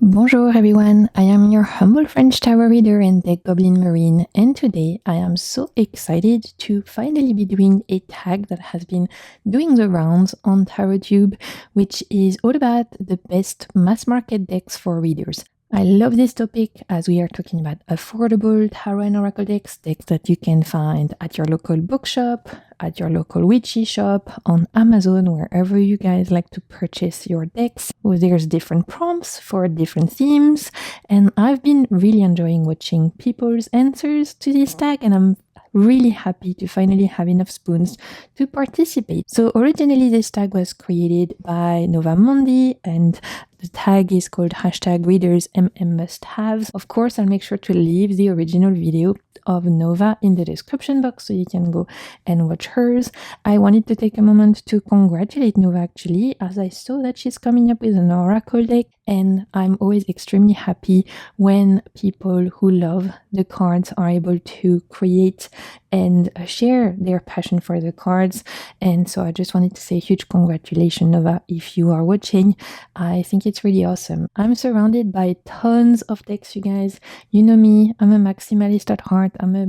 Bonjour everyone, I am your humble French tarot reader and deck goblin Marine, and today I am so excited to finally be doing a tag that has been doing the rounds on tarotube, which is all about the best mass market decks for readers. I love this topic as we are talking about affordable tarot and oracle decks that you can find at your local bookshop, at your local witchy shop, on Amazon, wherever you guys like to purchase your decks. There's different prompts for different themes, and I've been really enjoying watching people's answers to this tag, and I'm really happy to finally have enough spoons to participate. So originally this tag was created by Nova Mundi, and the tag is called #readers_MM_must-haves. Of course, I'll make sure to leave the original video of Nova in the description box so you can go and watch hers. I wanted to take a moment to congratulate Nova actually, as I saw that she's coming up with an oracle deck, and I'm always extremely happy when people who love the cards are able to create and share their passion for the cards. And so I just wanted to say huge congratulations, Nova, if you are watching. I think it's really awesome. I'm surrounded by tons of decks, you guys. You know me, I'm a maximalist at heart. I'm a,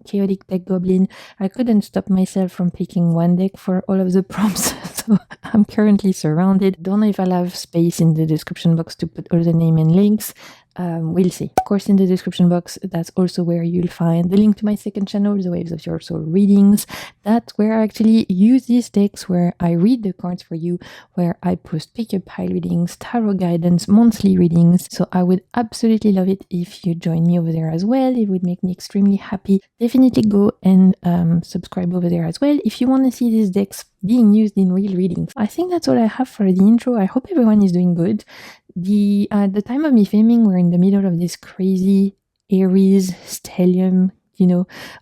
chaotic deck goblin. I couldn't stop myself from picking one deck for all of the prompts. So I'm currently surrounded. Don't know if I'll have space in the description box to put all the name and links. We'll see. Of course, in the description box, that's also where you'll find the link to my second channel, The Waves of Your Soul Readings. That's where I actually use these decks, where I read the cards for you, where I post pick-up pile readings, tarot guidance, monthly readings. So I would absolutely love it if you join me over there as well. It would make me extremely happy. Definitely go and subscribe over there as well if you want to see these decks being used in real readings. I think that's all I have for the intro. I hope everyone is doing good. At the time of me filming, we're in the middle of this crazy Aries stellium,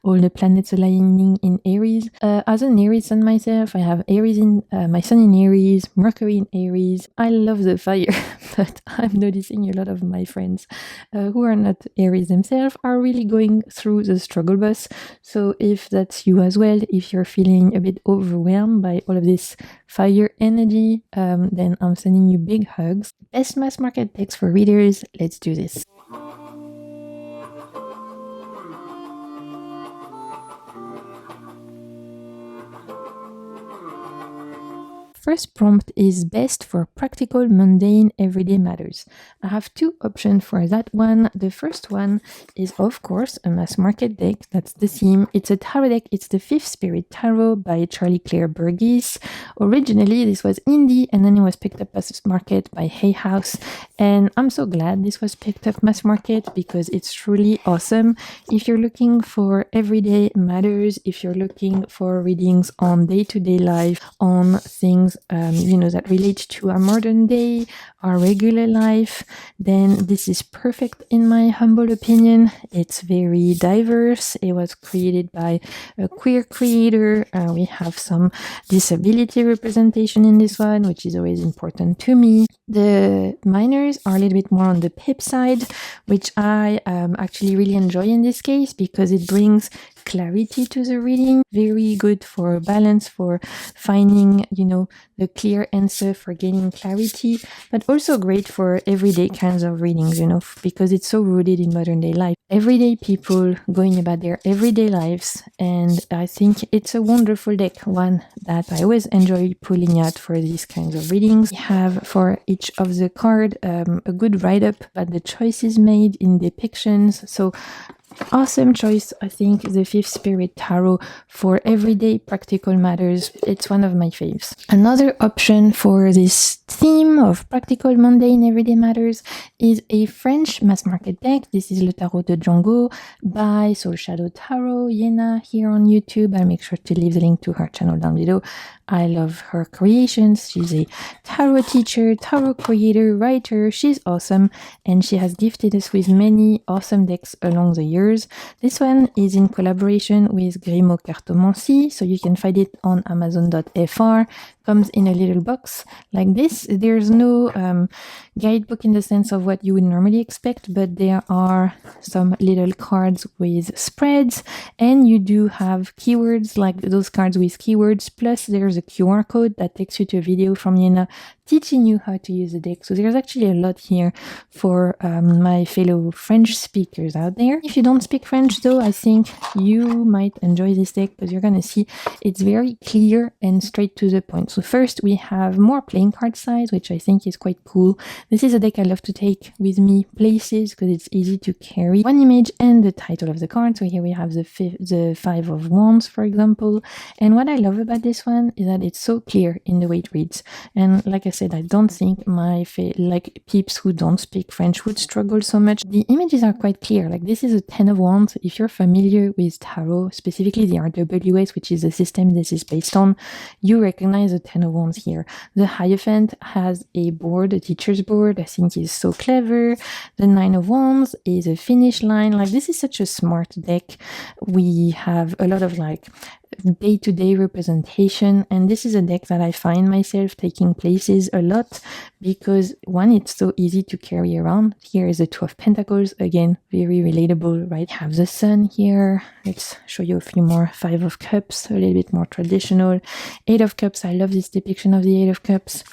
all the planets aligning in Aries. As an Aries sun myself, I have Aries in my sun in Aries, Mercury in Aries. I love the fire, but I'm noticing a lot of my friends who are not Aries themselves are really going through the struggle bus. So if that's you as well, if you're feeling a bit overwhelmed by all of this fire energy, then I'm sending you big hugs. Best mass market decks for readers. Let's do this. First prompt is best for practical, mundane, everyday matters. I have two options for that one. The first one is, of course, a mass market deck. That's the theme. It's a tarot deck. It's the Fifth Spirit Tarot by Charlie Claire Burgess. Originally, this was indie, and then it was picked up mass market by Hay House. And I'm so glad this was picked up mass market because it's truly awesome. If you're looking for everyday matters, if you're looking for readings on day-to-day life, on things that relate to our modern day, our regular life, then this is perfect in my humble opinion. It's very diverse. It was created by a queer creator. We have some disability representation in this one, which is always important to me. The minors are a little bit more on the pip side, which I actually really enjoy in this case because it brings clarity to the reading. Very good for balance, for finding, the clear answer, for gaining clarity, but also great for everyday kinds of readings, because it's so rooted in modern day life. Everyday people going about their everyday lives, and I think it's a wonderful deck, one that I always enjoy pulling out for these kinds of readings. We have for each of the card a good write-up about the choices made in depictions. So awesome choice, I think, the Fifth Spirit Tarot for everyday practical matters. It's one of my faves. Another option for this theme of practical, mundane, everyday matters is a French mass market deck. This is Le Tarot de Django by Soul Shadow Tarot, Yena, here on YouTube. I'll make sure to leave the link to her channel down below. I love her creations. She's a tarot teacher, tarot creator, writer. She's awesome, and she has gifted us with many awesome decks along the years. This one is in collaboration with Grimaud Cartomancy, so you can find it on Amazon.fr. Comes in a little box like this. There's no guidebook in the sense of what you would normally expect, but there are some little cards with spreads, and you do have keywords, like those cards with keywords, plus there's a QR code that takes you to a video from Yena teaching you how to use the deck. So there's actually a lot here for my fellow French speakers out there. If you don't speak French though, I think you might enjoy this deck because you're going to see it's very clear and straight to the point. So first we have more playing card size, which I think is quite cool. This is a deck I love to take with me places because it's easy to carry. One image and the title of the card. So here we have the Five of Wands, for example. And what I love about this one is that it's so clear in the way it reads. And like I said, I don't think like peeps who don't speak French would struggle so much. The images are quite clear. Like this is a Ten of Wands. If you're familiar with tarot, specifically the RWS, which is the system this is based on, you recognize the Ten of Wands here. The Hierophant has a board, a teacher's board. I think is so clever. The Nine of Wands is a finish line. Like this is such a smart deck. We have a lot of like day-to-day representation, and this is a deck that I find myself taking places a lot because one, it's so easy to carry around. Here is the Two of Pentacles, again very relatable, right? Have the Sun here. Let's show you a few more. Five of Cups, a little bit more traditional. Eight of Cups, I love this depiction of the Eight of Cups.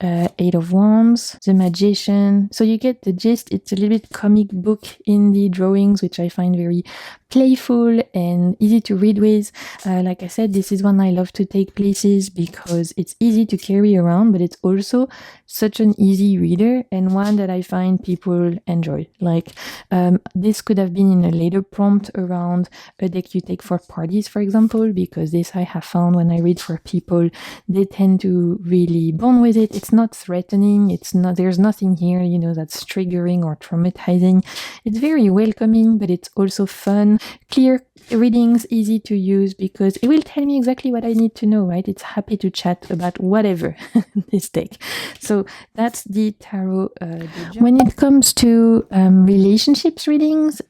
Eight of Wands, the Magician. So you get the gist. It's a little bit comic book in the drawings, which I find very playful and easy to read with. Like I said, this is one I love to take places because it's easy to carry around, but it's also such an easy reader and one that I find people enjoy. Like this could have been in a later prompt around a deck you take for parties, for example, because this I have found when I read for people, they tend to really bond with it. It's not threatening. There's nothing here, you know, that's triggering or traumatizing. It's very welcoming, but it's also fun. Clear readings, easy to use because it will tell me exactly what I need to know, right? It's happy to chat about whatever this deck. So that's the tarot. When it comes to relationships readings,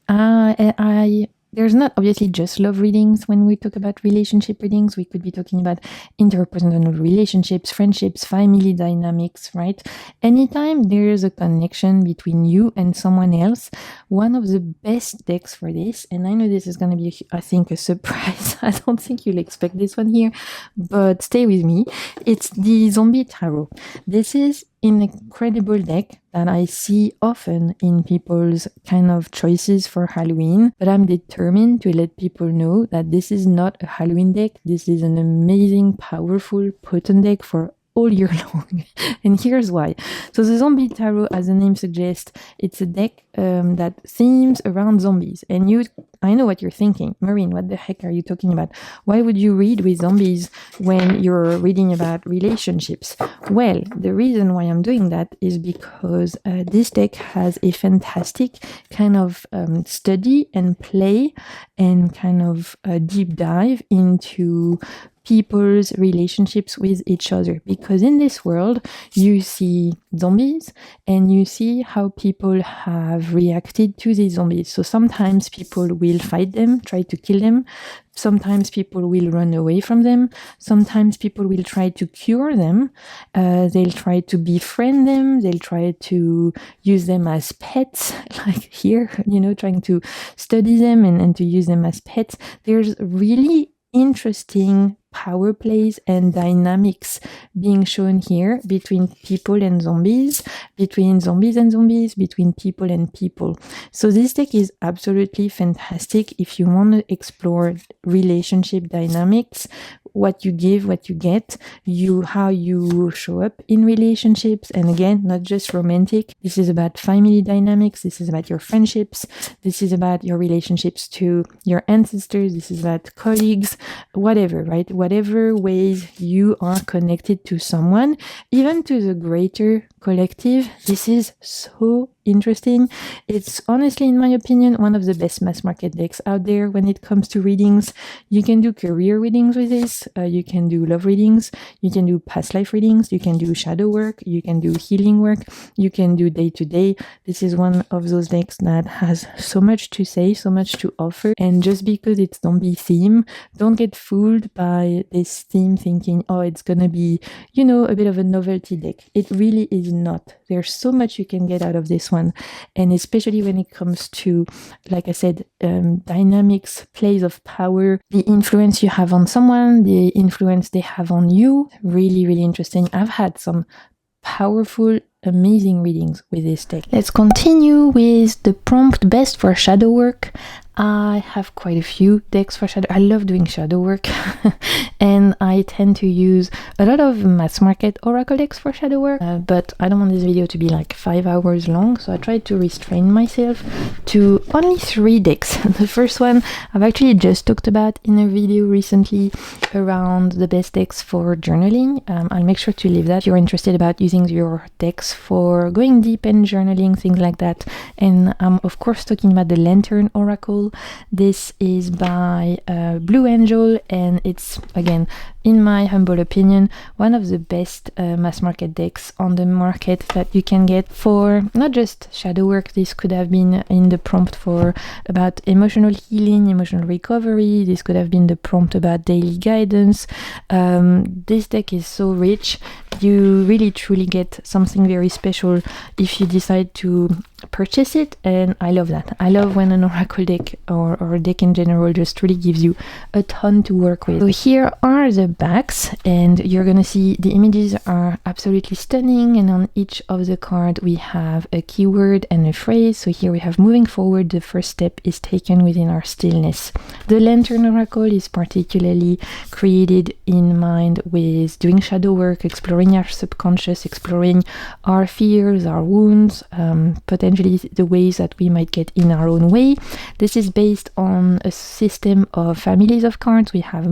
there's not obviously just love readings. When we talk about relationship readings, we could be talking about interpersonal relationships, friendships, family dynamics, right? Anytime there is a connection between you and someone else, one of the best decks for this, and I know this is going to be, I think, a surprise. I don't think you'll expect this one here, but stay with me. It's the Zombie Tarot. This is an incredible deck that I see often in people's kind of choices for Halloween, but I'm determined to let people know that this is not a Halloween deck. This is an amazing, powerful, potent deck for all year long. And here's why. So the Zombie Tarot, as the name suggests, it's a deck that themes around zombies. And I know what you're thinking. Marine, what the heck are you talking about? Why would you read with zombies when you're reading about relationships? Well, the reason why I'm doing that is because this deck has a fantastic kind of study and play and kind of deep dive into people's relationships with each other, because in this world you see zombies and you see how people have reacted to these zombies. So sometimes people will fight them, try to kill them. Sometimes people will run away from them. Sometimes people will try to cure them. They'll try to befriend them. They'll try to use them as pets, like here, you know, trying to study them and to use them as pets. There's really interesting power plays and dynamics being shown here between people and zombies, between zombies and zombies, between people and people. So this deck is absolutely fantastic if you want to explore relationship dynamics, what you give, what you get, how you show up in relationships. And again, not just romantic. This is about family dynamics. This is about your friendships. This is about your relationships to your ancestors. This is about colleagues, whatever, right? Whatever ways you are connected to someone, even to the greater collective. This is so interesting. It's honestly, in my opinion, one of the best mass market decks out there when it comes to readings. You can do career readings with this. You can do love readings. You can do past life readings. You can do shadow work. You can do healing work. You can do day to day. This is one of those decks that has so much to say, so much to offer. And just because it's zombie theme, don't get fooled by this theme thinking, oh, it's gonna be, you know, a bit of a novelty deck. It really is not. There's so much you can get out of this one, and especially when it comes to, like I said, dynamics, plays of power, the influence you have on someone, the influence they have on you. Really, really interesting. I've had some powerful, amazing readings with this deck. Let's continue with the prompt best for shadow work. I have quite a few decks for shadow. I love doing shadow work and I tend to use a lot of mass market oracle decks for shadow work, but I don't want this video to be like 5 hours long, so I tried to restrain myself to only 3 decks. The first one I've actually just talked about in a video recently around the best decks for journaling. I'll make sure to leave that if you're interested about using your decks for going deep and journaling, things like that. And I'm of course talking about the Lantern Oracle. This is by Blue Angel, and it's, again, in my humble opinion, one of the best mass market decks on the market that you can get for not just shadow work. This could have been in the prompt for about emotional healing, emotional recovery. This could have been the prompt about daily guidance. This deck is so rich. You really truly get something very special if you decide to purchase it, and I love that. I love when an oracle deck or a deck in general just really gives you a ton to work with. So here are the backs, and you're gonna see the images are absolutely stunning, and on each of the card we have a keyword and a phrase. So here we have moving forward, the first step is taken within our stillness. The Lantern Oracle is particularly created in mind with doing shadow work, exploring our subconscious, exploring our fears, our wounds, potentially the ways that we might get in our own way. This is based on a system of families of cards. We have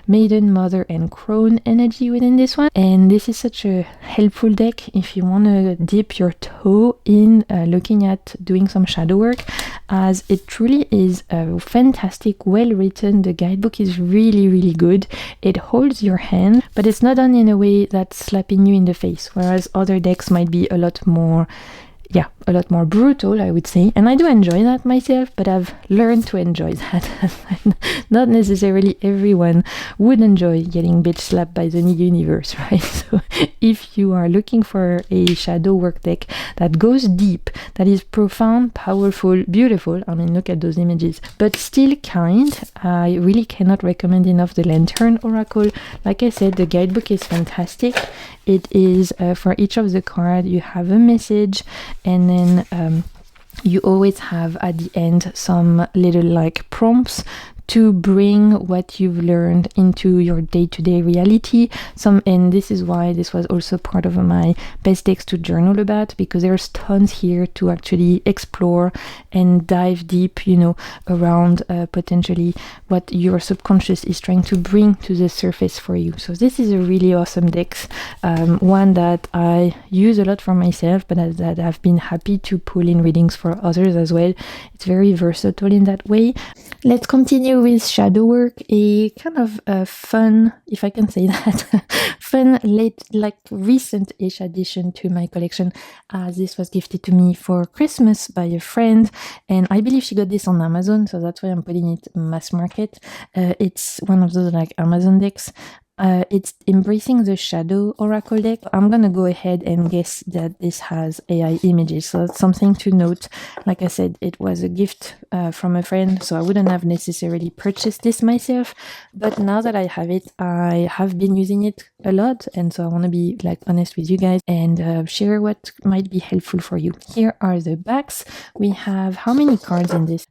Maiden, Mother, and Crone energy within this one, and this is such a helpful deck if you want to dip your toe in looking at doing some shadow work, as it truly is fantastic, well written. The guidebook is really, really good. It holds your hand, but it's not done in a way that's slapping you in the face, whereas other decks might be a lot more brutal, I would say, and I do enjoy that myself, but I've learned to enjoy that. Not necessarily everyone would enjoy getting bitch slapped by the universe, right? So if you are looking for a shadow work deck that goes deep, that is profound, powerful, beautiful, I mean, look at those images, but still kind, I really cannot recommend enough the Lantern Oracle. Like I said, the guidebook is fantastic. It is for each of the cards you have a message, and then you always have at the end some little like prompts to bring what you've learned into your day-to-day reality. And this is why this was also part of my best decks to journal about, because there's tons here to actually explore and dive deep, you know, around potentially what your subconscious is trying to bring to the surface for you. So this is a really awesome deck, one that I use a lot for myself, but that I've been happy to pull in readings for others as well. It's very versatile in that way. Let's continue with shadow work, a kind of fun, if I can say that, fun recent-ish addition to my collection, as this was gifted to me for Christmas by a friend, and I believe she got this on Amazon, so that's why I'm putting it mass market. It's one of those like Amazon decks. It's Embracing the Shadow Oracle deck. I'm gonna go ahead and guess that this has AI images, so that's something to note. Like I said, it was a gift from a friend, so I wouldn't have necessarily purchased this myself, but now that I have it, I have been using it a lot, and so I want to be like honest with you guys and share what might be helpful for you. Here are the backs. We have how many cards in this?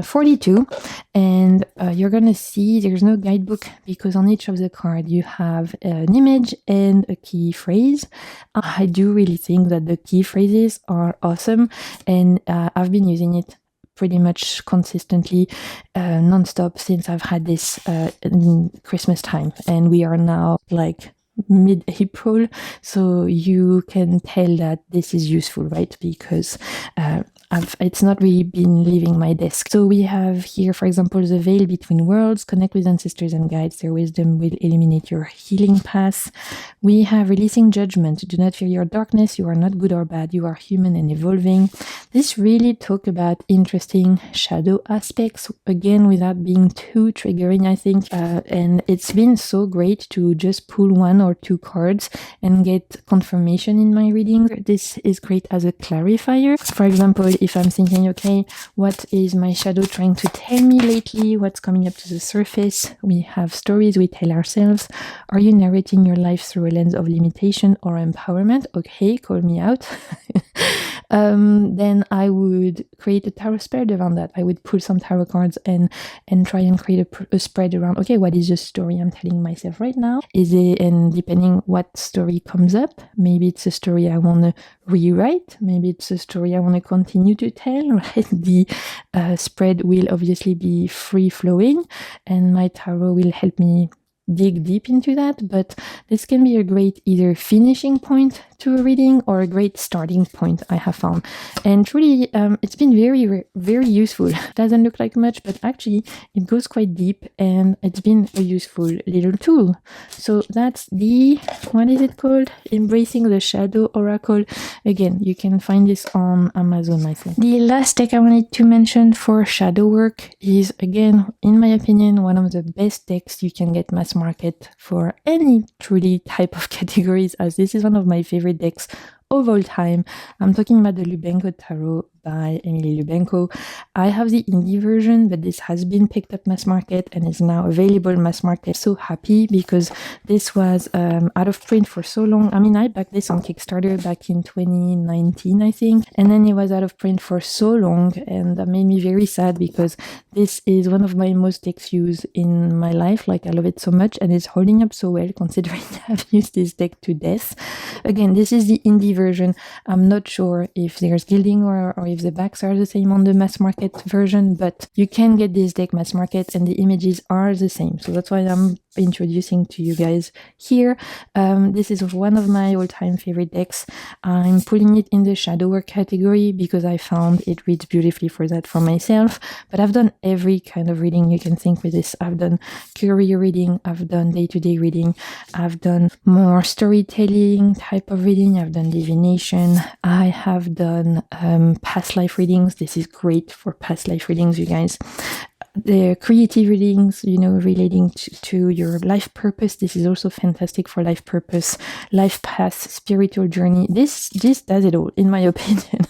42, and you're gonna see there's no guidebook because on each of the cards you have an image and a key phrase. I do really think that the key phrases are awesome, and I've been using it pretty much consistently non-stop since I've had this in Christmas time, and we are now like mid-April, so you can tell that this is useful, right? Because it's not really been leaving my desk. So we have here, for example, the veil between worlds, connect with ancestors and guides, their wisdom will illuminate your healing path. We have releasing judgment, do not fear your darkness, you are not good or bad, you are human and evolving. This really talk about interesting shadow aspects, again, without being too triggering, I think, and it's been so great to just pull one or two cards and get confirmation in my reading. This is great as a clarifier. For example, if I'm thinking, okay, what is my shadow trying to tell me lately? What's coming up to the surface? We have stories we tell ourselves. Are you narrating your life through a lens of limitation or empowerment? Okay, call me out. Then I would create a tarot spread around that. I would pull some tarot cards and try and create a spread around, okay, what is the story I'm telling myself right now? Is it, and depending what story comes up, maybe it's a story I want to rewrite, maybe it's a story I want to continue to tell, right? The spread will obviously be free flowing, and my tarot will help me dig deep into that, but this can be a great either finishing point to a reading or a great starting point, I have found. And truly, it's been very, very useful. Doesn't look like much, but actually it goes quite deep, and it's been a useful little tool. So that's the, what is it called? Embracing the Shadow Oracle. Again, you can find this on Amazon, I think. The last deck I wanted to mention for shadow work is, again, in my opinion, one of the best decks you can get mass market for any truly type of categories, as this is one of my favorite decks of all time. I'm talking about the Lubenko Tarot by Emily Lubenko. I have the indie version, but this has been picked up mass market and is now available mass market. So happy because this was out of print for so long. I mean, I backed this on Kickstarter back in 2019, I think, and then it was out of print for so long, and that made me very sad because this is one of my most decks used in my life. Like, I love it so much, and it's holding up so well considering I've used this deck to death. Again, this is the indie version. I'm not sure if there's gilding or if the backs are the same on the mass market version, but you can get this deck mass market and the images are the same. So that's why I'm introducing to you guys here. This is one of my all-time favorite decks. I'm putting it in the shadow work category because I found it reads beautifully for that for myself, but I've done every kind of reading you can think with this. I've done career reading, I've done day-to-day reading, I've done more storytelling type of reading, I've done divination, I have done past life readings. This is great for past life readings, you guys. The creative readings, you know, relating to your life purpose. This is also fantastic for life purpose, life path, spiritual journey. This does it all, in my opinion.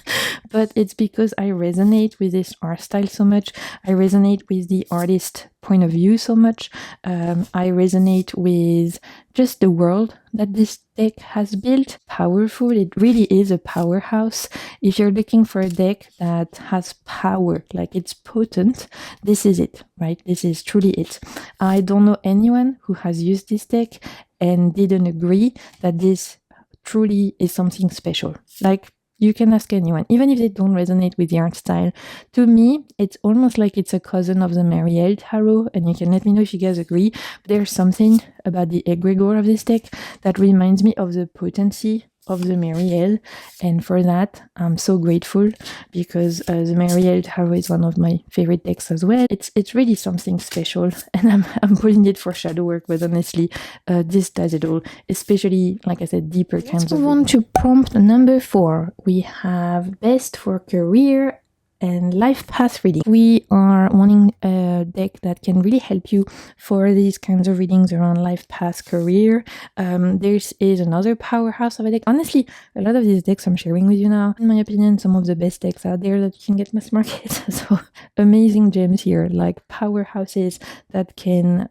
But it's because I resonate with this art style so much. I resonate with the artist point of view so much. I resonate with just the world that this deck has built. Powerful. It really is a powerhouse. If you're looking for a deck that has power, like it's potent, this is it, right? This is truly it. I don't know anyone who has used this deck and didn't agree that this truly is something special. Like, you can ask anyone, even if they don't resonate with the art style. To me, it's almost like it's a cousin of the Marielle Tarot, and you can let me know if you guys agree. But there's something about the egregore of this deck that reminds me of the potency of the Marielle, and for that I'm so grateful because the Marielle Tarot is one of my favorite decks as well. It's really something special, and I'm putting it for shadow work, but honestly this does it all, especially, like I said, deeper kinds of. Let's move on to prompt number 4. We have best for career and life path reading. We are wanting a deck that can really help you for these kinds of readings around life path, career. This is another powerhouse of a deck. Honestly, a lot of these decks I'm sharing with you now, in my opinion, some of the best decks out there that you can get mass market. So amazing gems here, like powerhouses that can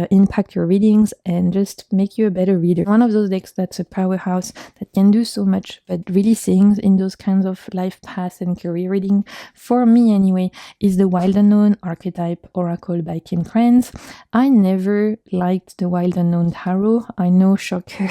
impact your readings and just make you a better reader. One of those decks that's a powerhouse that can do so much, but really sings in those kinds of life path and career reading, for me anyway, is the Wild Unknown Archetype Oracle by Kim Kranz. I never liked the Wild Unknown Tarot. I know, shocker,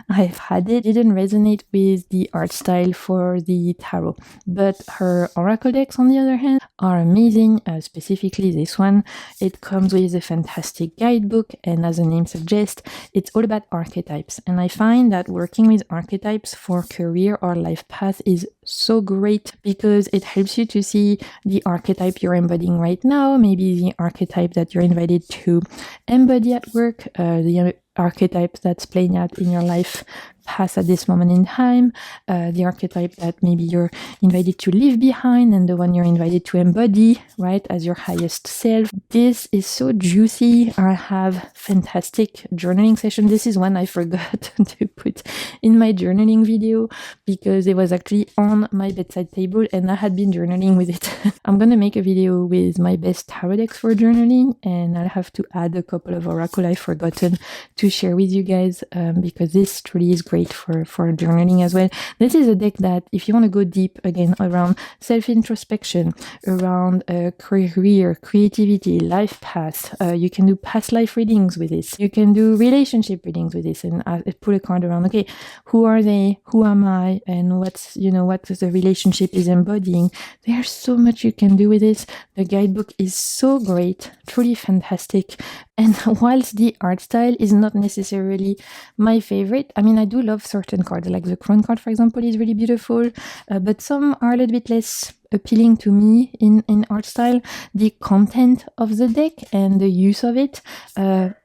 I've had it. It didn't resonate with the art style for the tarot, but her oracle decks, on the other hand, are amazing, specifically this one. It comes with a fantastic guidebook, and as the name suggests, it's all about archetypes. And I find that working with archetypes for career or life path is so great because it helps you to see the archetype you're embodying right now, maybe the archetype that you're invited to embody at work, the archetype that's playing out in your life pass at this moment in time, the archetype that maybe you're invited to leave behind, and the one you're invited to embody, right, as your highest self. This is so juicy. I have fantastic journaling session. This is one I forgot to put in my journaling video because it was actually on my bedside table and I had been journaling with it. I'm gonna make a video with my best tarot decks for journaling, and I'll have to add a couple of oracle I've forgotten to share with you guys because this truly is great for journaling as well. This is a deck that if you want to go deep again around self-introspection, around career, creativity, life path, you can do past life readings with this. You can do relationship readings with this and pull a card around, okay, who are they, who am I, and what's, what the relationship is embodying. There's so much you can do with this. The guidebook is so great, truly fantastic. And whilst the art style is not necessarily my favorite, I mean, I do love certain cards, like the Crown card, for example, is really beautiful, but some are a little bit less appealing to me in art style. The content of the deck and the use of it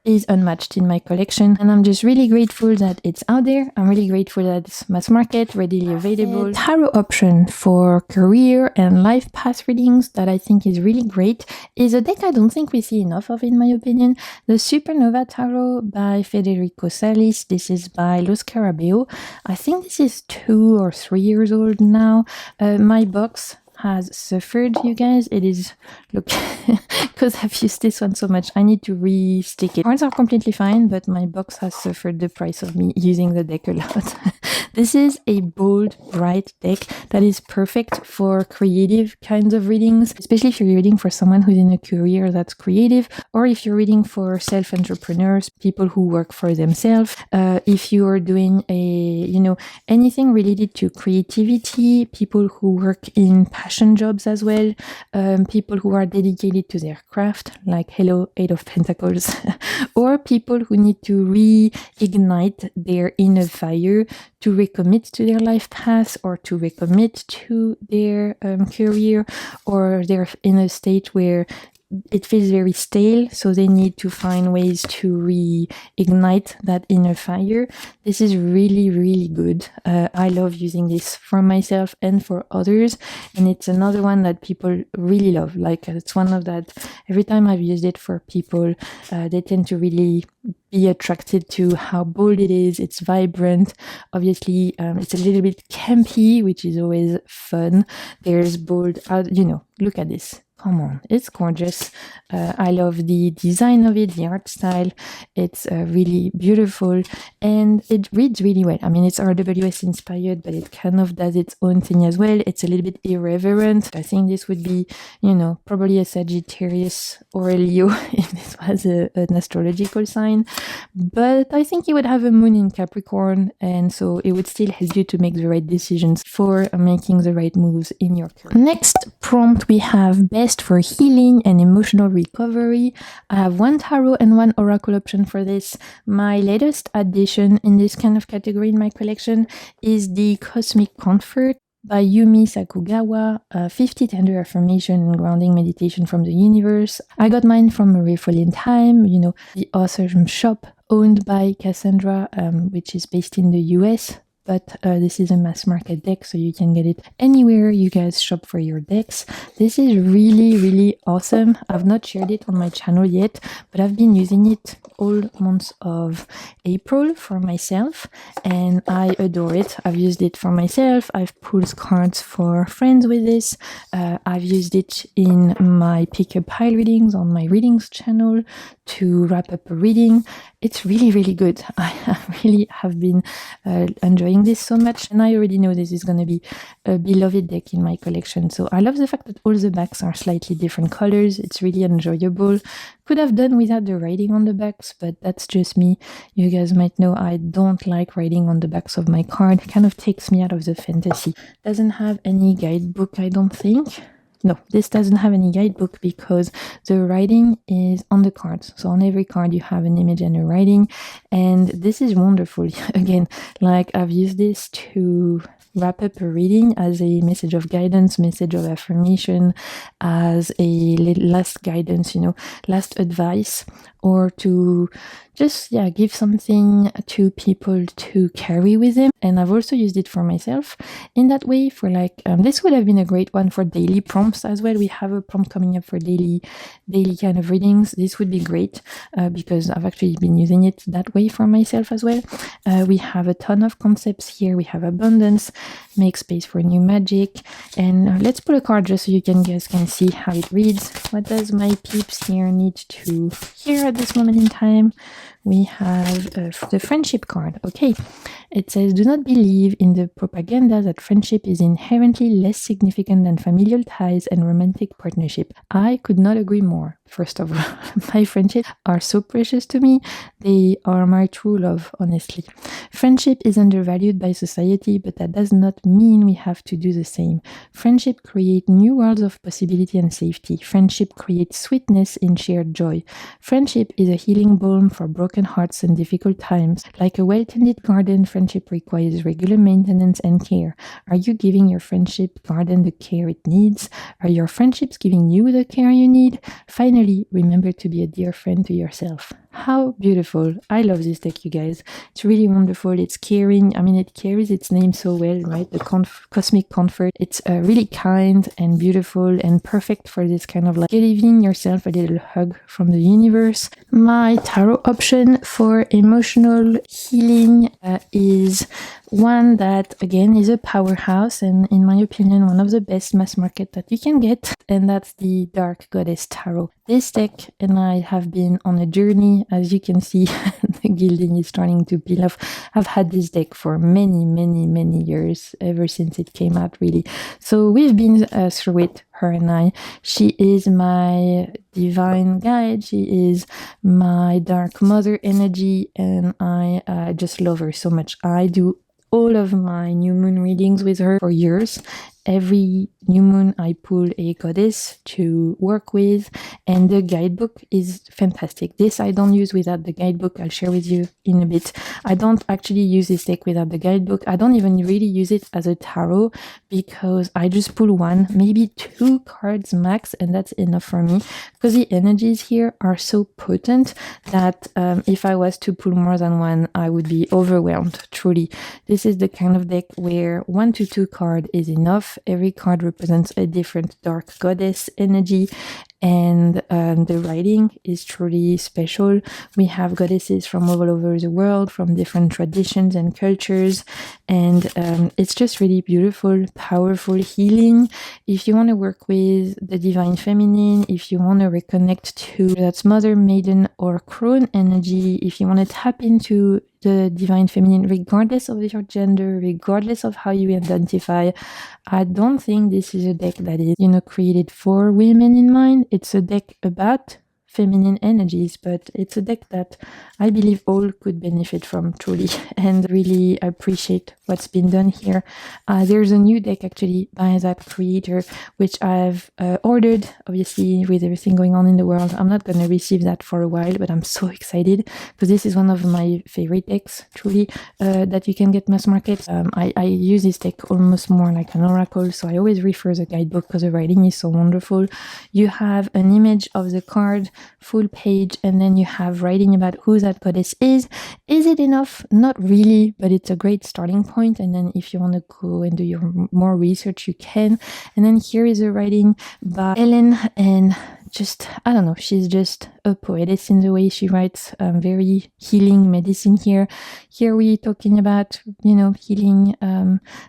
is unmatched in my collection, and I'm just really grateful that it's out there. I'm really grateful that it's mass market, readily available. Tarot option for career and life path readings that I think is really great is a deck I don't think we see enough of, in my opinion. The Supernova Tarot by Federico Salis. This is by Lo Scarabeo. I think this is 2 or 3 years old now. My box has suffered, you guys. It is, look, because I've used this one so much, I need to re-stick it. Cards are completely fine, but my box has suffered the price of me using the deck a lot. This is a bold, bright deck that is perfect for creative kinds of readings, especially if you're reading for someone who's in a career that's creative, or if you're reading for self-entrepreneurs, people who work for themselves. If you're doing anything related to creativity, people who work in passion jobs as well, people who are dedicated to their craft, like hello, 8 of Pentacles, or people who need to reignite their inner fire to recommit to their life path, or to recommit to their career, or they're in a state where it feels very stale, so they need to find ways to reignite that inner fire. This is really, really good. I love using this for myself and for others, and it's another one that people really love. Like, it's one of that, every time I've used it for people, they tend to really be attracted to how bold it is. It's vibrant. Obviously, it's a little bit campy, which is always fun. There's bold, look at this. Come on, it's gorgeous. I love the design of it, the art style. It's really beautiful, and it reads really well. I mean, it's RWS inspired, but it kind of does its own thing as well. It's a little bit irreverent. I think this would be, probably a Sagittarius or a Leo if this was an astrological sign. But I think it would have a moon in Capricorn, and so it would still help you to make the right decisions for making the right moves in your career. Next prompt, we have best for healing and emotional recovery. I have 1 tarot and 1 oracle option for this. My latest addition in this kind of category in my collection is the Cosmic Comfort by Yumi Sakugawa, 50 tender affirmation and grounding meditation from the universe. I got mine from A Rayful in Time, the awesome shop owned by Cassandra, which is based in the US. But this is a mass market deck, so you can get it anywhere you guys shop for your decks. This is really, really awesome. I've not shared it on my channel yet, but I've been using it all months of April for myself, and I adore it. I've used it for myself. I've pulled cards for friends with this. I've used it in my pick a pile readings on my readings channel to wrap up a reading. It's really, really good. I really have been enjoying this so much, and I already know this is going to be a beloved deck in my collection. So I love the fact that all the backs are slightly different colors. It's really enjoyable. Could have done without the writing on the backs, but that's just me. You guys might know I don't like writing on the backs of my card. It kind of takes me out of the fantasy. Doesn't have any guidebook, I don't think. No, this doesn't have any guidebook because the writing is on the cards. So on every card you have an image and a writing, and this is wonderful. Again, like I've used this to wrap up a reading as a message of guidance, message of affirmation, as a last guidance, last advice, or to just give something to people to carry with them. And I've also used it for myself in that way for this would have been a great one for daily prompts as well. We have a prompt coming up for daily kind of readings. This would be great because I've actually been using it that way for myself as well. We have a ton of concepts here. We have abundance, make space for new magic, and let's pull a card just so you guys can see how it reads. What does my peeps here need to hear at this moment in time? We have the friendship card. Okay, it says, do not believe in the propaganda that friendship is inherently less significant than familial ties and romantic partnership. I could not agree more. First of all, my friendships are so precious to me. They are my true love, honestly. Friendship is undervalued by society, but that does not mean we have to do the same. Friendship creates new worlds of possibility and safety. Friendship creates sweetness in shared joy. Friendship is a healing balm for broken hearts and difficult times. Like a well-tended garden, friendship requires regular maintenance and care. Are you giving your friendship garden the care it needs? Are your friendships giving you the care you need? Finally, remember to be a dear friend to yourself. How beautiful. I love this deck, you guys. It's really wonderful. It's caring. I mean, it carries its name so well, right? The cosmic comfort. It's really kind and beautiful and perfect for this kind of giving yourself a little hug from the universe. My tarot option for emotional healing is one that, again, is a powerhouse and, in my opinion, one of the best mass market that you can get, and that's the Dark Goddess Tarot. This deck and I have been on a journey. As you can see, the gilding is starting to peel off. I've had this deck for many, many, many years, ever since it came out, really. So we've been through it, her and I. She is my divine guide. She is my dark mother energy, and I just love her so much. I do all of my new moon readings with her for years. Every new moon I pull a goddess to work with, and the guidebook is fantastic. This I don't use without the guidebook. I'll share with you in a bit. I don't actually use this deck without the guidebook. I don't even really use it as a tarot because I just pull one, maybe 2 cards max, and that's enough for me because the energies here are so potent that if I was to pull more than one, I would be overwhelmed, truly. This is the kind of deck where 1 to 2 cards is enough. Every card represents a different dark goddess energy, and the writing is truly special. We have goddesses from all over the world, from different traditions and cultures, and it's just really beautiful, powerful, healing. If you want to work with the divine feminine, if you want to reconnect to that's mother, maiden, or crone energy, if you want to tap into the divine feminine, regardless of your gender, regardless of how you identify, I don't think this is a deck that is, created for women in mind. It's a deck about feminine energies, but it's a deck that I believe all could benefit from, truly, and really appreciate what's been done here. There's a new deck actually by that creator, which I've ordered, obviously, with everything going on in the world. I'm not going to receive that for a while, but I'm so excited because this is one of my favorite decks, truly, that you can get mass market. I use this deck almost more like an oracle, so I always refer the guidebook because the writing is so wonderful. You have an image of the card, full page, and then you have writing about who that goddess is. Is it enough? Not really, but it's a great starting point. And then if you want to go and do your more research, you can. And then here is a writing by Ellen, and just, I don't know, she's just a poetess in the way she writes. Very healing medicine here. Here we're talking about, healing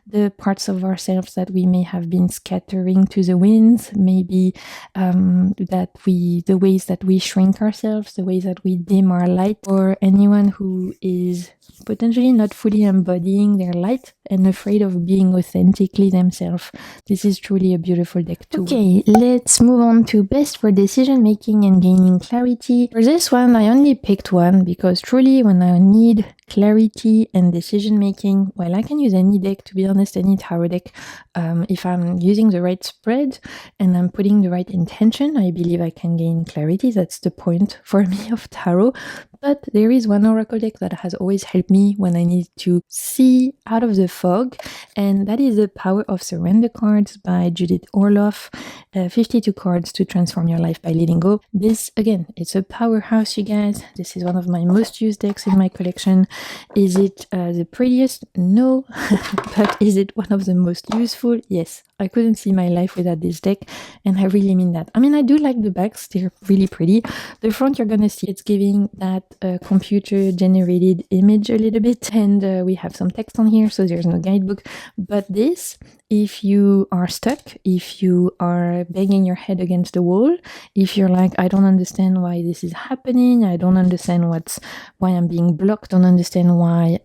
the parts of ourselves that we may have been scattering to the winds, maybe the ways that we shrink ourselves, the ways that we dim our light, or anyone who is potentially not fully embodying their light and afraid of being authentically themselves. This is truly a beautiful deck too. Okay, let's move on to best for decision making and gaining clarity. For this one, I only picked one because truly when I need clarity and decision making, well, I can use any deck, to be honest, any tarot deck. If I'm using the right spread and I'm putting the right intention, I believe I can gain clarity. That's the point for me of tarot. But there is one oracle deck that has always helped me when I need to see out of the fog, and that is The Power of Surrender cards by Judith Orloff. 52 cards to transform your life by letting go. This, again, it's a powerhouse, you guys. This is one of my most used decks in my collection. Is it the prettiest? No. But is it one of the most useful? Yes. I couldn't see my life without this deck, and I really mean that. I mean, I do like the backs, they're really pretty. The front, you're gonna see it's giving that computer-generated image a little bit, and we have some text on here, so there's no guidebook. But this, if you are stuck, if you are banging your head against the wall, if you're like, I don't understand why this is happening, I don't understand why I'm being blocked, don't understand why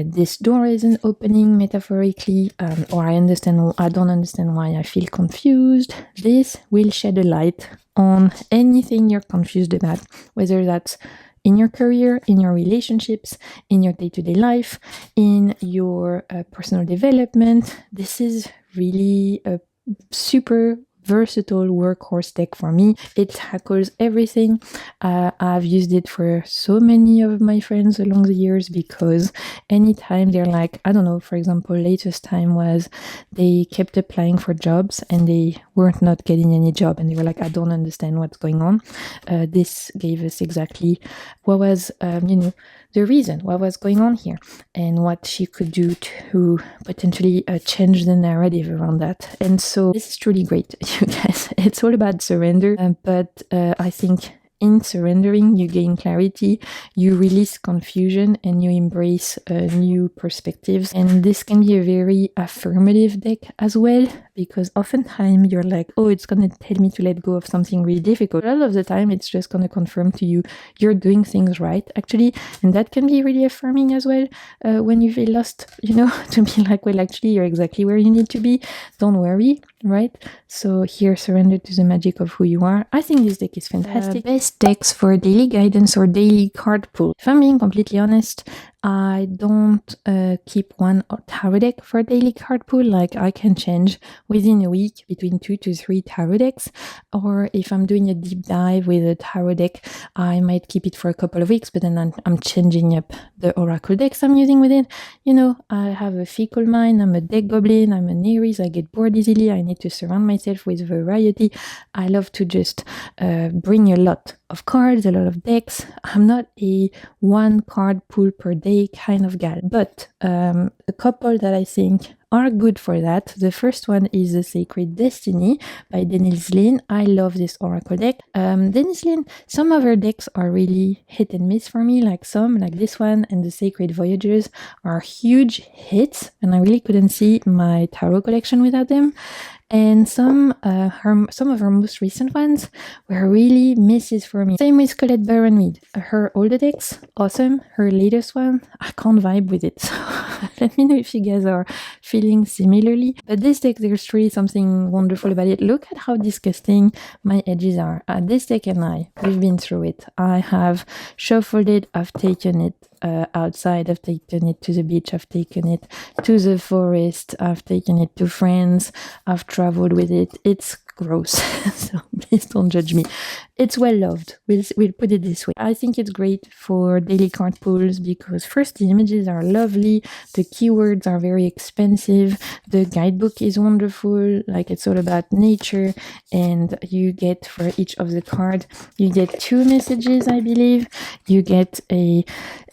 this door isn't opening metaphorically, or I don't understand why I feel confused, this will shed a light on anything you're confused about, whether that's in your career, in your relationships, in your day-to-day life, in your personal development. This is really a super versatile workhorse deck for me. It tackles everything. I've used it for so many of my friends along the years, because anytime they're like, I don't know, for example, latest time was they kept applying for jobs and they weren't not getting any job, and they were like, I don't understand what's going on. This gave us exactly what was, the reason, what was going on here, and what she could do to potentially change the narrative around that. And so this is truly great, you guys. It's all about surrender, but I think in surrendering, you gain clarity, you release confusion, and you embrace new perspectives. And this can be a very affirmative deck as well, because oftentimes you're like, oh, it's going to tell me to let go of something really difficult. A lot of the time, it's just going to confirm to you you're doing things right, actually. And that can be really affirming as well when you feel lost, to be like, well, actually, you're exactly where you need to be. Don't worry, right? So here, surrender to the magic of who you are. I think this deck is fantastic. Best decks for daily guidance or daily card pull. If I'm being completely honest, I don't keep one tarot deck for daily card pull. Like, I can change within a week between 2 to 3 tarot decks, or if I'm doing a deep dive with a tarot deck, I might keep it for a couple of weeks, but then I'm changing up the oracle decks I'm using with it. I have a fickle mind, I'm a deck goblin, I'm an Aries, I get bored easily, I need to surround myself with variety. I love to just bring a lot of cards, a lot of decks. I'm not a one card pull per day kind of gal, but a couple that I think are good for that. The first one is The Sacred Destiny by Denise Linn. I love this oracle deck. Denise Linn, some of her decks are really hit and miss for me, like this one and The Sacred Voyagers are huge hits, and I really couldn't see my tarot collection without them. And some of her most recent ones were really misses for me. Same with Colette Baron-Reid. Her older decks, awesome. Her latest one, I can't vibe with it. So let me know if you guys are feeling similarly. But this deck, there's really something wonderful about it. Look at how disgusting my edges are. This deck and we've been through it. I have shuffled it, I've taken it outside, I've taken it to the beach, I've taken it to the forest, I've taken it to friends, I've traveled with it. It's gross, so please don't judge me. It's well loved, we'll put it this way. I think it's great for daily card pulls because first, the images are lovely, the keywords are very expensive, the guidebook is wonderful, like it's all about nature, and you get for each of the card, you get 2 messages, I believe. You get a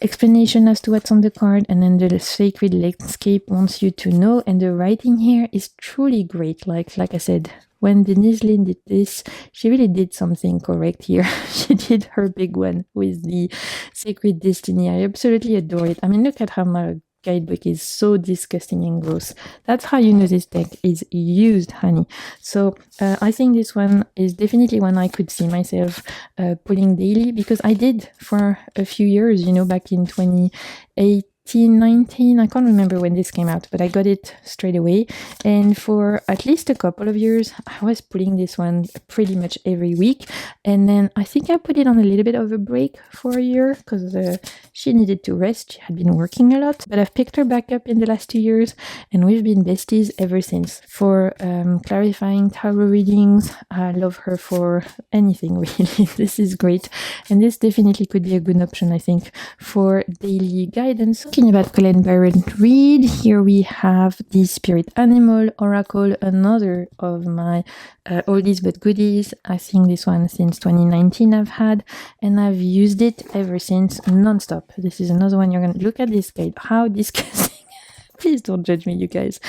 explanation as to what's on the card, and then the sacred landscape wants you to know, and the writing here is truly great. Like I said, when Denise Linn did this, she really did something correct here. She did her big one with the Sacred Destiny. I absolutely adore it. I mean, look at how my guidebook is so disgusting and gross. That's how you know this deck is used, honey. So I think this one is definitely one I could see myself pulling daily, because I did for a few years, back in 2018, 2019. I can't remember when this came out, but I got it straight away. And for at least a couple of years, I was pulling this one pretty much every week. And then I think I put it on a little bit of a break for a year because she needed to rest. She had been working a lot, but I've picked her back up in the last 2 years and we've been besties ever since. For clarifying tarot readings, I love her for anything really. This is great. And this definitely could be a good option, I think, for daily guidance. Talking about Colette Baron read, here we have the Spirit Animal Oracle, another of my oldies but goodies. I think this one since 2019 I've had, and I've used it ever since non-stop. This is another one. You're going to look at this guide. How disgusting. Please don't judge me, you guys.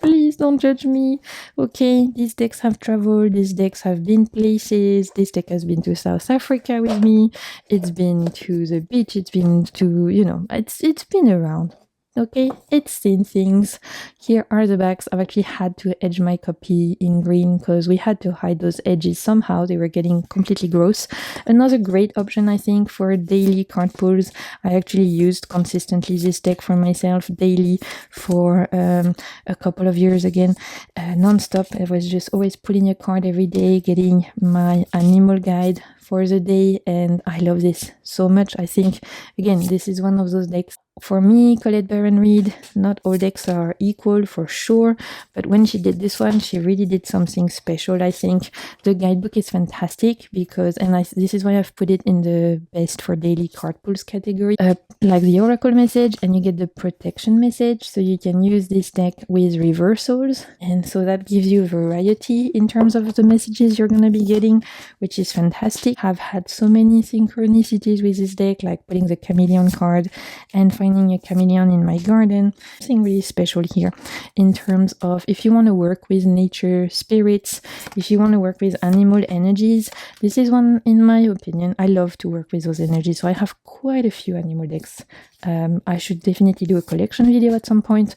Please don't judge me. Okay, these decks have traveled. These decks have been places. This deck has been to South Africa with me. It's been to the beach. It's been to, it's been around. Okay, it's seen things. Here are the backs. I've actually had to edge my copy in green because we had to hide those edges somehow. They were getting completely gross. Another great option, I think, for daily card pulls. I actually used consistently this deck for myself daily for a couple of years again, non-stop. I was just always pulling a card every day, getting my animal guide for the day, and I love this so much. I think, again, this is one of those decks. For me, Colette Baron Reid, not all decks are equal for sure, but when she did this one, she really did something special. I think the guidebook is fantastic because, this is why I've put it in the best for daily card pulls category, like the oracle message, and you get the protection message, so you can use this deck with reversals, and so that gives you variety in terms of the messages you're going to be getting, which is fantastic. I've had so many synchronicities with this deck, like putting the chameleon card and finding a chameleon in my garden. Something really special here in terms of if you want to work with nature spirits, if you want to work with animal energies, this is one, in my opinion. I love to work with those energies, so I have quite a few animal decks. I should definitely do a collection video at some point.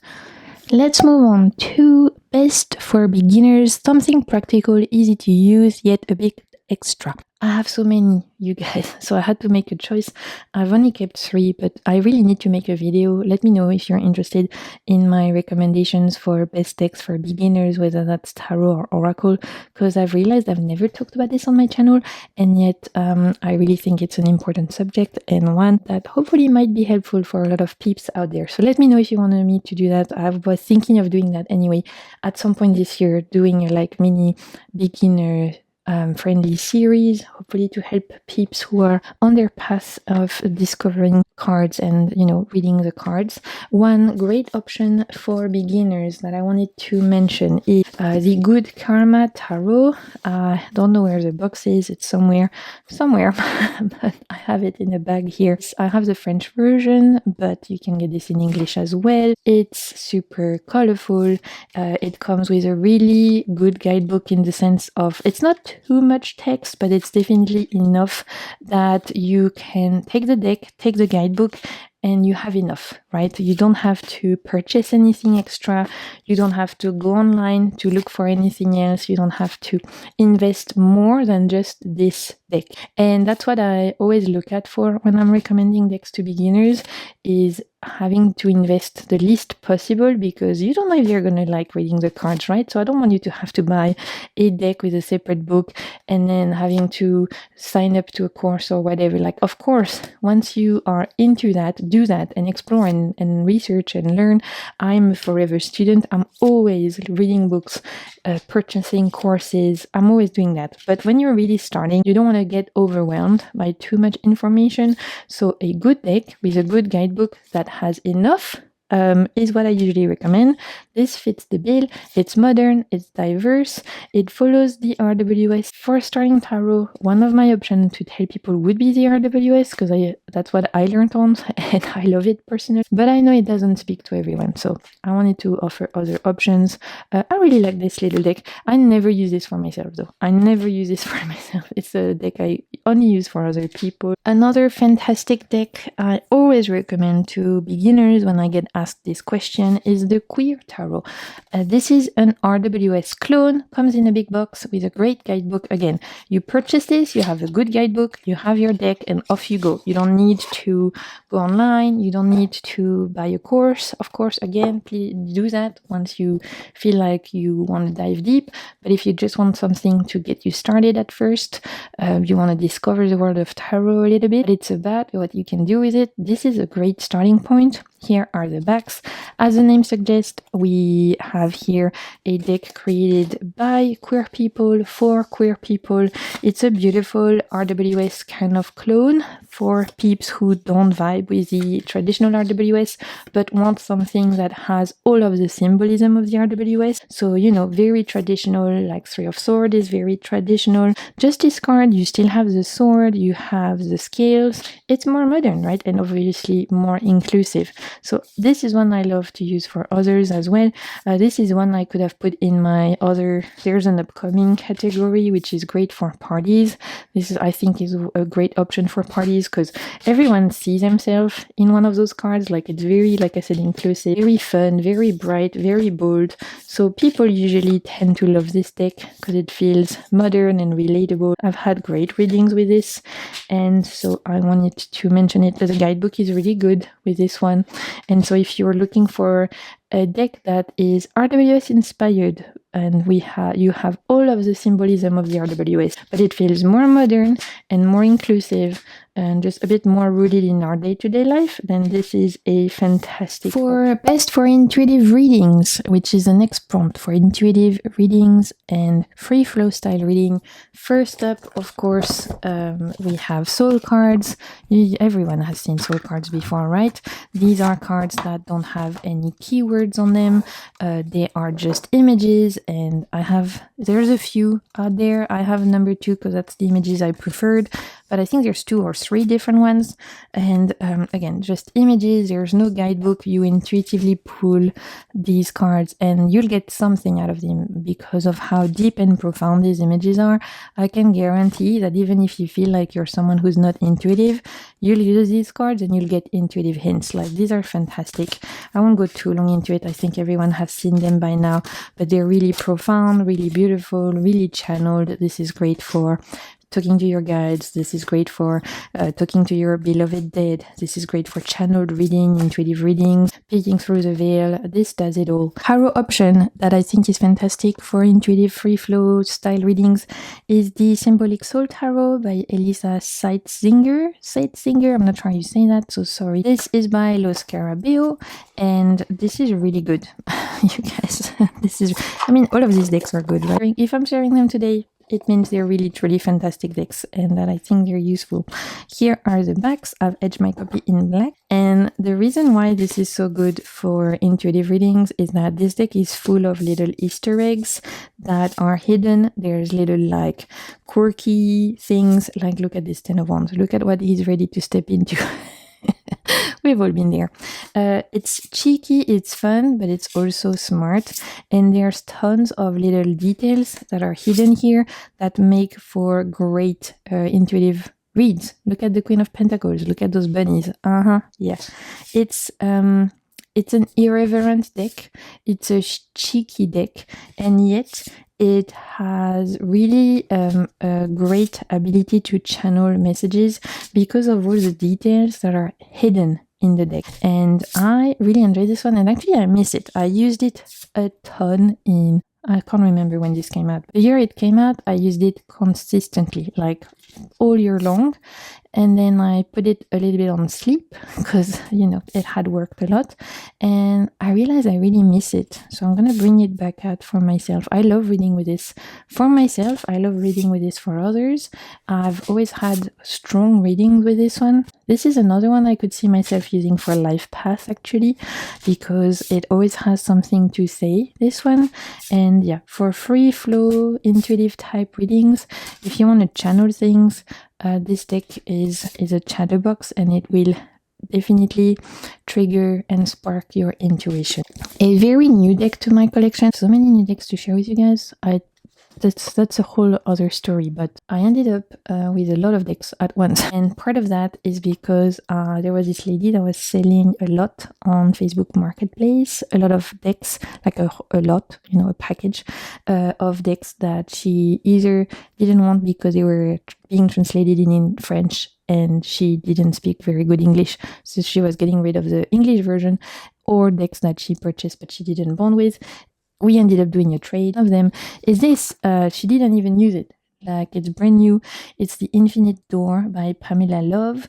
Let's move on to best for beginners, something practical, easy to use, yet a bit extra. I have so many, you guys, so I had to make a choice. I've only kept 3, but I really need to make a video. Let me know if you're interested in my recommendations for best decks for beginners, whether that's tarot or oracle, because I've realized I've never talked about this on my channel, and yet I really think it's an important subject and one that hopefully might be helpful for a lot of peeps out there. So let me know if you wanted me to do that. I was thinking of doing that anyway at some point this year, doing a like mini beginner friendly series, hopefully to help peeps who are on their path of discovering cards and reading the cards. One great option for beginners that I wanted to mention is the Good Karma Tarot. I don't know where the box is. It's somewhere but I have it in a bag here. I have the French version, but you can get this in English as well. It's super colorful. It comes with a really good guidebook in the sense of it's not too much text, but it's definitely enough that you can take the deck, take the guidebook, and you have enough, right? You don't have to purchase anything extra. You don't have to go online to look for anything else. You don't have to invest more than just this deck. And that's what I always look at for when I'm recommending decks to beginners, is having to invest the least possible, because you don't know if you're going to like reading the cards, right? So I don't want you to have to buy a deck with a separate book and then having to sign up to a course or whatever. Like, of course, once you are into that, do that and explore and research and learn. I'm a forever student. I'm always reading books, purchasing courses. I'm always doing that. But when you're really starting, you don't want to get overwhelmed by too much information. So a good deck with a good guidebook that has enough is what I usually recommend. This fits the bill. It's modern, it's diverse, it follows the RWS. For starting tarot, one of my options to tell people would be the RWS, because that's what I learned on and I love it personally. But I know it doesn't speak to everyone, so I wanted to offer other options. I really like this little deck. I never use this for myself though. I never use this for myself. It's a deck I only use for other people. Another fantastic deck I always recommend to beginners when I get asked this question is the Queer Tarot. Tarot. This is an RWS clone, comes in a big box with a great guidebook. Again, you purchase this, you have a good guidebook, you have your deck, and off you go. You don't need to go online, you don't need to buy a course. Of course, again, please do that once you feel like you want to dive deep. But if you just want something to get you started at first, you want to discover the world of tarot a little bit, it's about what you can do with it. This is a great starting point. Here are the backs. As the name suggests, we have here a deck created by queer people, for queer people. It's a beautiful RWS kind of clone for peeps who don't vibe with the traditional RWS, but want something that has all of the symbolism of the RWS. So, you know, very traditional, like Three of Swords is very traditional. Justice card, you still have the sword, you have the scales. It's more modern, right? And obviously more inclusive. So this is one I love to use for others as well. This is one I could have put in my other, there's an upcoming category, which is great for parties. This is, I think, is a great option for parties because everyone sees themselves in one of those cards. Like it's very, like I said, inclusive, very fun, very bright, very bold. So people usually tend to love this deck because it feels modern and relatable. I've had great readings with this, and so I wanted to mention it. The guidebook is really good with this one. And so if you're looking for a deck that is RWS inspired, and you have all of the symbolism of the RWS, but it feels more modern and more inclusive and just a bit more rooted in our day-to-day life, then this is a fantastic best for intuitive readings, which is the next prompt for intuitive readings and free flow style reading. First up, of course, we have soul cards. Everyone has seen soul cards before, right? These are cards that don't have any keywords on them. They are just images, and there's a few out there. I have number 2 because that's the images I preferred, but I think there's 2 or 3 different ones. And again, just images. There's no guidebook. You intuitively pull these cards and you'll get something out of them because of how deep and profound these images are. I can guarantee that even if you feel like you're someone who's not intuitive, you'll use these cards and you'll get intuitive hints. Like, these are fantastic. I won't go too long into it. I think everyone has seen them by now, but they're really profound, really beautiful, really channeled. This is great for talking to your guides. This is great for talking to your beloved dead. This is great for channeled reading, intuitive readings, peeking through the veil. This does it all. Tarot option that I think is fantastic for intuitive free flow style readings is the Symbolic Soul Tarot by Elisa Seitzinger. I'm not sure how you say that, so sorry. This is by Los Carabeo, and this is really good. You guys, all of these decks are good, right? If I'm sharing them today, it means they're really truly fantastic decks and that I think they're useful. Here are the backs. I've edged my copy in black, and the reason why this is so good for intuitive readings is that this deck is full of little Easter eggs that are hidden. There's little like quirky things, like look at this 10 of Wands. Look at what he's ready to step into. We've all been there. It's cheeky, it's fun, but it's also smart. And there's tons of little details that are hidden here that make for great intuitive reads. Look at the Queen of Pentacles. Look at those bunnies. Yeah. It's an irreverent deck. It's a cheeky deck. And yet it has really a great ability to channel messages because of all the details that are hidden in the deck. And I really enjoy this one, and actually I miss it. I used it a ton I can't remember when this came out. The year it came out, I used it consistently, like all year long. And then I put it a little bit on sleep because, it had worked a lot. And I realized I really miss it. So I'm going to bring it back out for myself. I love reading with this for myself. I love reading with this for others. I've always had strong readings with this one. This is another one I could see myself using for life path, actually, because it always has something to say, this one. And yeah, for free flow, intuitive type readings, if you want to channel things, this deck is a chatterbox, and it will definitely trigger and spark your intuition. A very new deck to my collection. So many new decks to share with you guys. I That's a whole other story, but I ended up with a lot of decks at once. And part of that is because there was this lady that was selling a lot on Facebook Marketplace, a lot of decks, like a lot, a package of decks that she either didn't want because they were being translated in French and she didn't speak very good English, so she was getting rid of the English version, or decks that she purchased but she didn't bond with. We ended up doing a trade of them. Is this, she didn't even use it. Like, it's brand new. It's The Infinite Door by Pamela Love.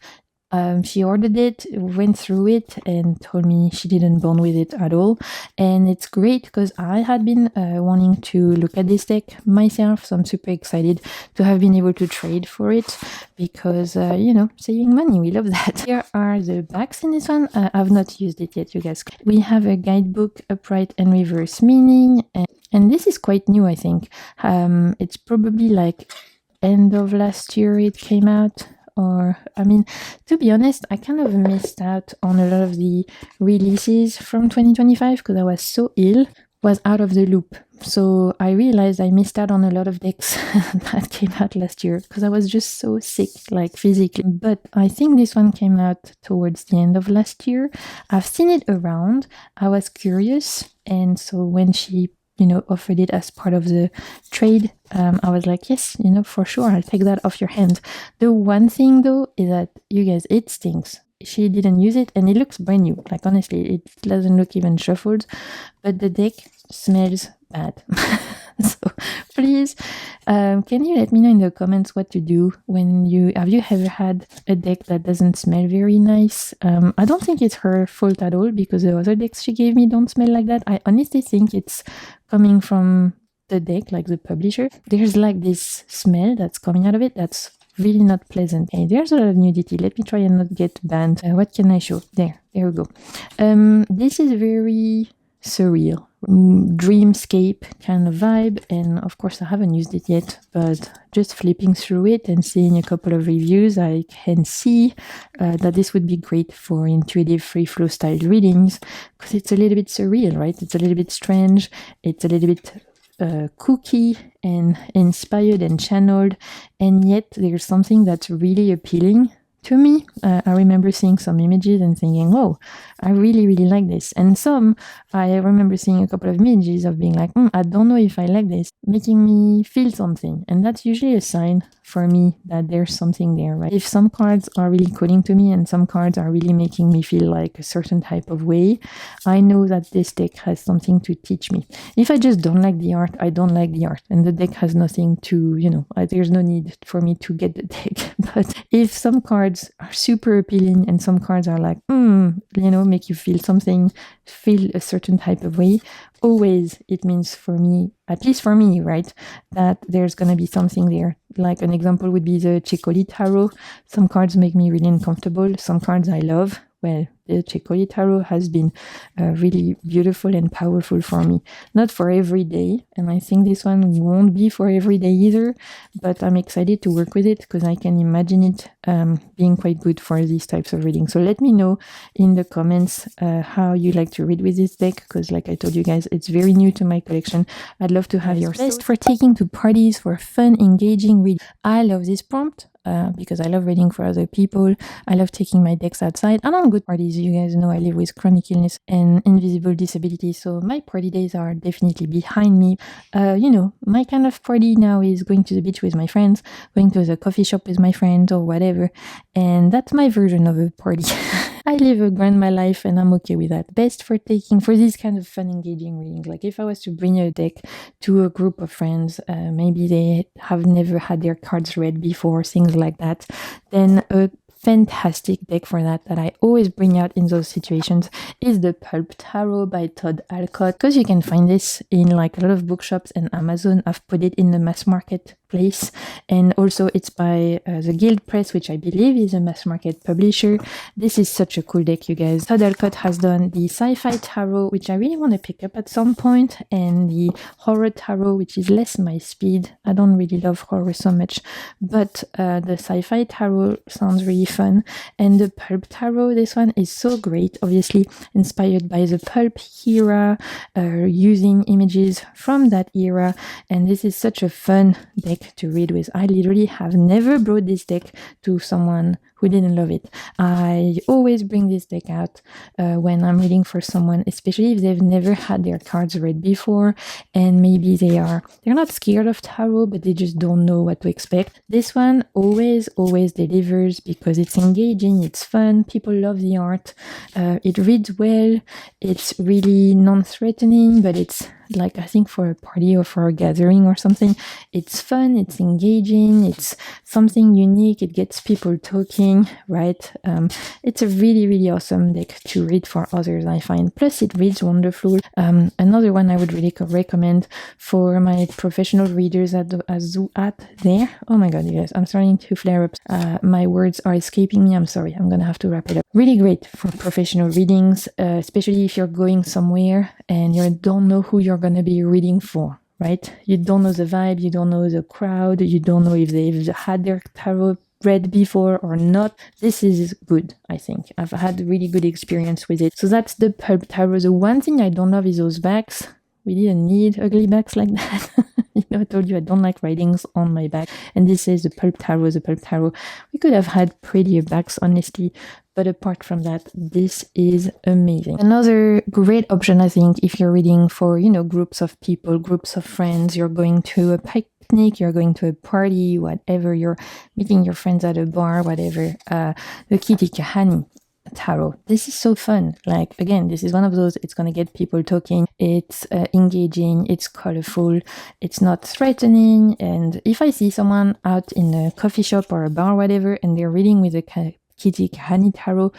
She ordered it, went through it, and told me she didn't bond with it at all. And it's great because I had been wanting to look at this deck myself, so I'm super excited to have been able to trade for it because, saving money, we love that. Here are the backs in this one. I've not used it yet, you guys. We have a guidebook, upright and reverse meaning, and this is quite new, I think. It's probably like end of last year it came out. To be honest, I kind of missed out on a lot of the releases from 2025 because I was so ill, was out of the loop. So I realized I missed out on a lot of decks that came out last year because I was just so sick, like physically. But I think this one came out towards the end of last year. I've seen it around. I was curious. And so when she offered it as part of the trade, I was like, yes, for sure, I'll take that off your hand. The one thing though is that, you guys, it stinks. She didn't use it and it looks brand new. Like, honestly, it doesn't look even shuffled, but the deck smells bad. So please, can you let me know in the comments what to do when have you ever had a deck that doesn't smell very nice? I don't think it's her fault at all because the other decks she gave me don't smell like that. I honestly think it's coming from the deck, like the publisher. There's like this smell that's coming out of it that's really not pleasant. Okay, there's a lot of nudity. Let me try and not get banned. What can I show? There we go. This is very surreal, dreamscape kind of vibe, and of course I haven't used it yet, but just flipping through it and seeing a couple of reviews, I can see that this would be great for intuitive free flow style readings because it's a little bit surreal, right? It's a little bit strange, it's a little bit kooky and inspired and channeled, and yet there's something that's really appealing to me. I remember seeing some images and thinking, whoa, I really, really like this. And some, I remember seeing a couple of images of being like, I don't know if I like this, making me feel something. And that's usually a sign for me that there's something there, right? If some cards are really calling to me and some cards are really making me feel like a certain type of way, I know that this deck has something to teach me. If I just don't like the art, I don't like the art. And the deck has nothing to, there's no need for me to get the deck. But if some cards are super appealing and some cards are like, make you feel something, feel a certain type of way, always it means for me, at least for me, right, that there's going to be something there. Like an example would be the Checoli Tarot. Some cards make me really uncomfortable. Some cards I love. Well, the Checoli Tarot has been really beautiful and powerful for me. Not for every day, and I think this one won't be for every day either, but I'm excited to work with it because I can imagine it being quite good for these types of readings. So let me know in the comments how you like to read with this deck, because like I told you guys, it's very new to my collection. I'd love to have your best for taking to parties for fun, engaging read. I love this prompt. Because I love reading for other people. I love taking my decks outside and on good parties. You guys know I live with chronic illness and invisible disability, so my party days are definitely behind me. My kind of party now is going to the beach with my friends, going to the coffee shop with my friends or whatever, and that's my version of a party. I live a grandma life and I'm okay with that. Best for these kind of fun, engaging readings. Like if I was to bring a deck to a group of friends, maybe they have never had their cards read before, things like that, then a fantastic deck for that I always bring out in those situations is the Pulp Tarot by Todd Alcott, because you can find this in like a lot of bookshops and Amazon. I've put it in the mass market place. And also it's by the Guild Press, which I believe is a mass market publisher. This is such a cool deck, you guys. Todd Alcott has done the Sci-Fi Tarot, which I really want to pick up at some point, and the Horror Tarot, which is less my speed. I don't really love horror so much, but the Sci-Fi Tarot sounds really fun. And the Pulp Tarot, this one is so great, obviously inspired by the Pulp era, using images from that era, and this is such a fun deck to read with. I literally have never brought this deck to someone who didn't love it. I always bring this deck out when I'm reading for someone, especially if they've never had their cards read before, and maybe they're not scared of tarot, but they just don't know what to expect. This one always delivers because it's engaging, it's fun, people love the art, it reads well, it's really non-threatening, but it's like, I think for a party or for a gathering or something, it's fun, it's engaging, it's something unique, it gets people talking, right? It's a really awesome deck to read for others, I find. Plus it reads wonderful. Another one I would really recommend for my professional readers at there. Oh my god, you guys, I'm starting to flare up. My words are escaping me, I'm sorry, I'm gonna have to wrap it up. Really great for professional readings, especially if you're going somewhere and you don't know who you're going to be reading for, right? You don't know the vibe, you don't know the crowd, you don't know if they've had their tarot read before or not. This is good, I think. I've had a really good experience with it. So that's the Pulp Tarot. The one thing I don't love is those backs. We didn't need ugly backs like that. I told you I don't like writings on my back. And this is the Pulp Tarot, the Pulp Tarot. We could have had prettier backs, honestly. But apart from that, this is amazing. Another great option, I think, if you're reading for, groups of people, groups of friends, you're going to a picnic, you're going to a party, whatever, you're meeting your friends at a bar, whatever, the Kitty Kahani Tarot. This is so fun. Like, again, this is one of those, it's going to get people talking, it's engaging, it's colorful, it's not threatening. And if I see someone out in a coffee shop or a bar, whatever, and they're reading with a Kitty Kahani Tarot,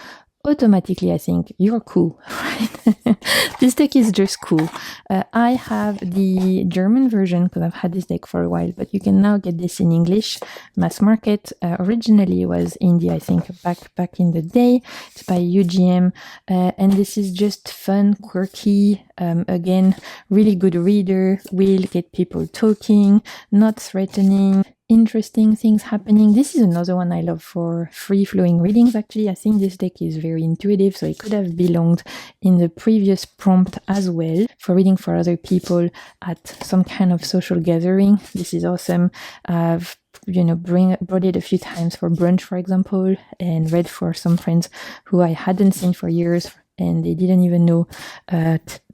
automatically I think you're cool, right? This deck is just cool. I have the German version because I've had this deck for a while, but you can now get this in English, mass market. Originally it was indie, I think, back in the day. It's by UGM, and this is just fun, quirky, again, really good reader, will get people talking, not threatening, interesting things happening. This is another one I love for free-flowing readings, actually. I think this deck is very intuitive, so it could have belonged in the previous prompt as well for reading for other people at some kind of social gathering. This is awesome. I've brought it a few times for brunch, for example, and read for some friends who I hadn't seen for years, and they didn't even know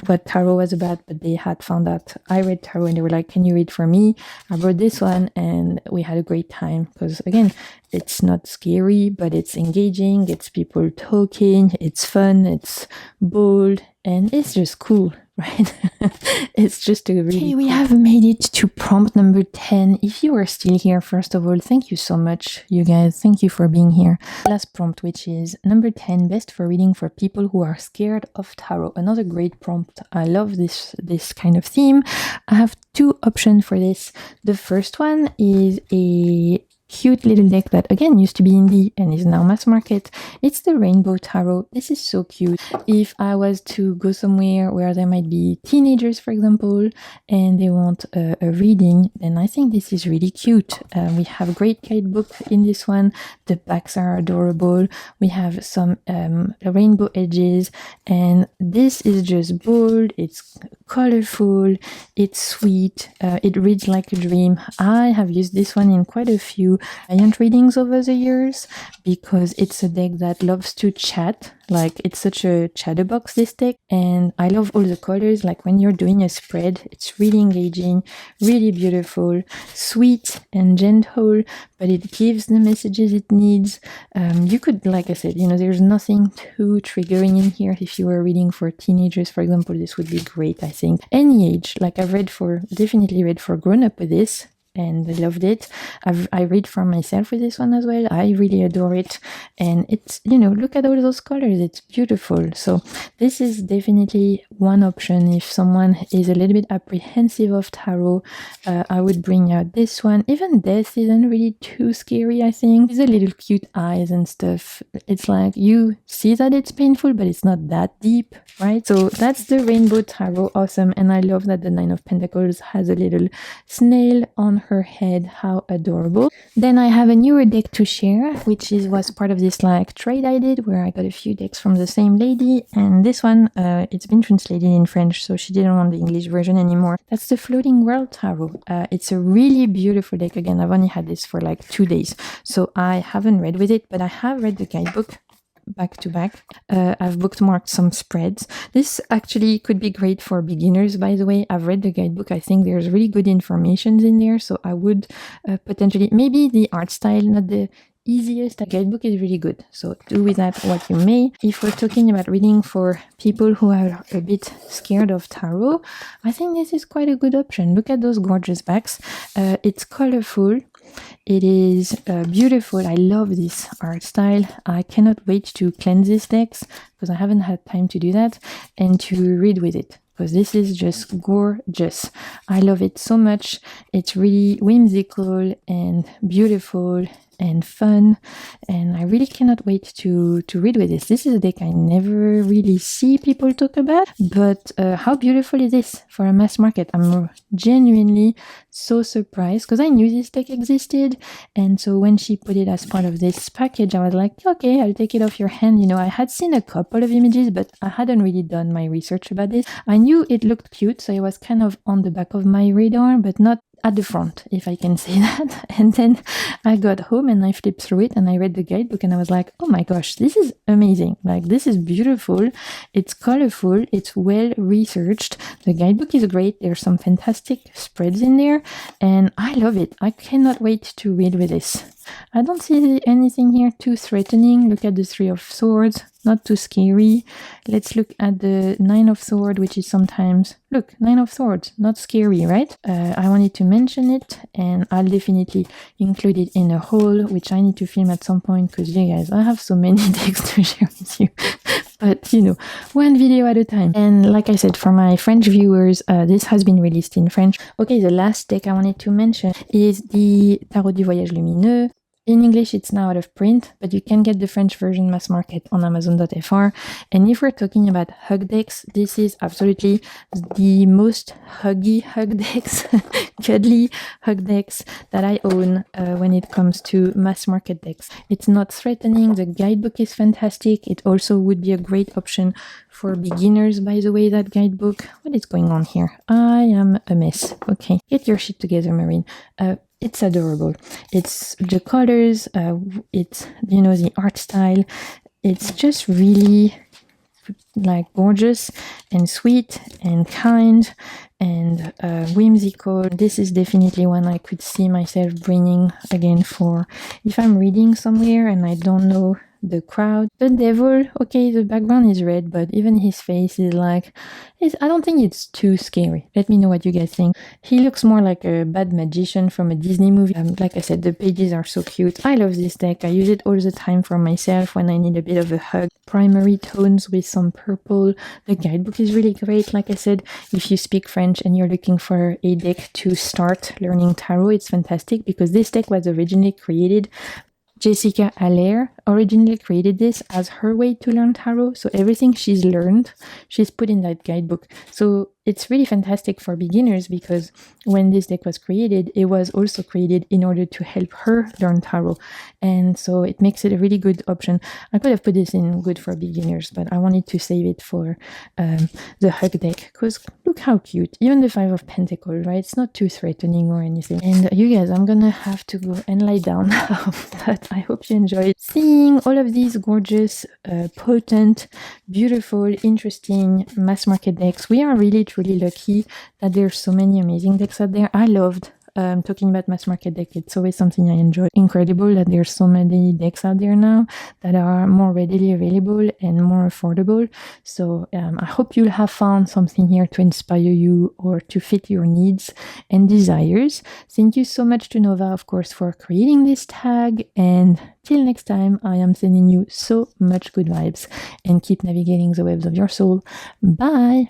what tarot was about, but they had found out I read tarot, and they were like, can you read for me? I brought this one, and we had a great time, because again, it's not scary, but it's engaging, gets people talking, it's fun, it's bold, and it's just cool, right? It's just a really Okay, we have made it to prompt number 10. If you are still here, first of all, thank you so much, you guys. Thank you for being here. Last prompt, which is number 10, best for reading for people who are scared of tarot. Another great prompt. I love this kind of theme. I have two options for this. The first one is a cute little deck that again used to be indie and is now mass market. It's the Rainbow Tarot. This is so cute. If I was to go somewhere where there might be teenagers, for example, and they want a reading, then I think this is really cute. We have a great guidebook in this one. The backs are adorable. We have some rainbow edges, and this is just bold. It's colorful. It's sweet. It reads like a dream. I have used this one in quite a few client readings over the years because it's a deck that loves to chat. Like, it's such a chatterbox, this deck, and I love all the colors. Like, when you're doing a spread, it's really engaging, really beautiful, sweet and gentle, but it gives the messages it needs. You could, like I said, there's nothing too triggering in here. If you were reading for teenagers, for example, this would be great, I think. Any age, like I've definitely read for grown up with this. and I loved it. I read for myself with this one as well. I really adore it. And it's, look at all those colors. It's beautiful. So this is definitely one option. If someone is a little bit apprehensive of tarot, I would bring out this one. Even this isn't really too scary, I think. These are little cute eyes and stuff. It's like you see that it's painful, but it's not that deep, right? So that's the Rainbow Tarot. Awesome. And I love that the Nine of Pentacles has a little snail on her head. How adorable. Then I have a newer deck to share, which was part of this like trade I did where I got a few decks from the same lady. And this one, it's been translated in French, so she didn't want the English version anymore. That's the Floating World Tarot. It's a really beautiful deck. Again, I've only had this for like 2 days, so I haven't read with it, but I have read the guidebook back to back. I've bookmarked some spreads. This actually could be great for beginners, by the way. I've read the guidebook. I think there's really good information in there, so I would potentially, maybe the art style, not the easiest. The guidebook is really good, so do with that what you may. If we're talking about reading for people who are a bit scared of tarot, I think this is quite a good option. Look at those gorgeous backs. It's colorful. It is beautiful. I love this art style. I cannot wait to cleanse these decks because I haven't had time to do that and to read with it, because this is just gorgeous. I love it so much. It's really whimsical and beautiful and fun, and I really cannot wait to read with this. This is a deck I never really see people talk about, but how beautiful is this for a mass market? I'm genuinely so surprised because I knew this deck existed, and so when she put it as part of this package, I was like, okay, I'll take it off your hand. I had seen a couple of images, but I hadn't really done my research about this. I knew it looked cute, so it was kind of on the back of my radar, but not at the front, if I can say that. And then I got home and I flipped through it and I read the guidebook and I was like, oh my gosh, this is amazing. Like, this is beautiful. It's colorful. It's well researched. The guidebook is great. There's some fantastic spreads in there and I love it. I cannot wait to read with this. I don't see anything here too threatening. Look at the Three of Swords, not too scary. Let's look at the Nine of Swords, which is sometimes, look, Nine of Swords, not scary, right? I wanted to mention it, and I'll definitely include it in a haul, which I need to film at some point, because you guys, I have so many decks to share with you. But, one video at a time. And like I said, for my French viewers, this has been released in French. Okay, the last deck I wanted to mention is the Tarot du Voyage Lumineux. In English, it's now out of print, but you can get the French version mass market on Amazon.fr. And if we're talking about hug decks, this is absolutely the most huggy hug decks, cuddly hug decks that I own when it comes to mass market decks. It's not threatening. The guidebook is fantastic. It also would be a great option for beginners, by the way, that guidebook. What is going on here? I am a mess. Okay, get your shit together, Marine. It's adorable. It's the colors, it's, the art style. It's just really like gorgeous and sweet and kind and whimsical. This is definitely one I could see myself bringing again for if I'm reading somewhere and I don't know the crowd. The devil, okay, the background is red, but even his face is like, I don't think it's too scary. Let me know what you guys think. He looks more like a bad magician from a Disney movie. Like I said, the pages are so cute. I love this deck. I use it all the time for myself when I need a bit of a hug. Primary tones with some purple. The guidebook is really great. Like I said, if you speak French and you're looking for a deck to start learning tarot, it's fantastic because this deck was originally created. Jessica Allaire originally created this as her way to learn tarot. So everything she's learned, she's put in that guidebook. So it's really fantastic for beginners because when this deck was created, it was also created in order to help her learn tarot. And so it makes it a really good option. I could have put this in good for beginners, but I wanted to save it for the hug deck because look how cute. Even the Five of Pentacles, right? It's not too threatening or anything. And you guys, I'm gonna have to go and lie down now. But I hope you enjoyed seeing all of these gorgeous, potent, beautiful, interesting mass market decks. We are really truly lucky that there's so many amazing decks out there. I loved talking about mass market deck. It's always something I enjoy. Incredible that there's so many decks out there now that are more readily available and more affordable. So I hope you'll have found something here to inspire you or to fit your needs and desires. Thank you so much to Nova, of course, for creating this tag. And till next time, I am sending you so much good vibes and keep navigating the waves of your soul. Bye!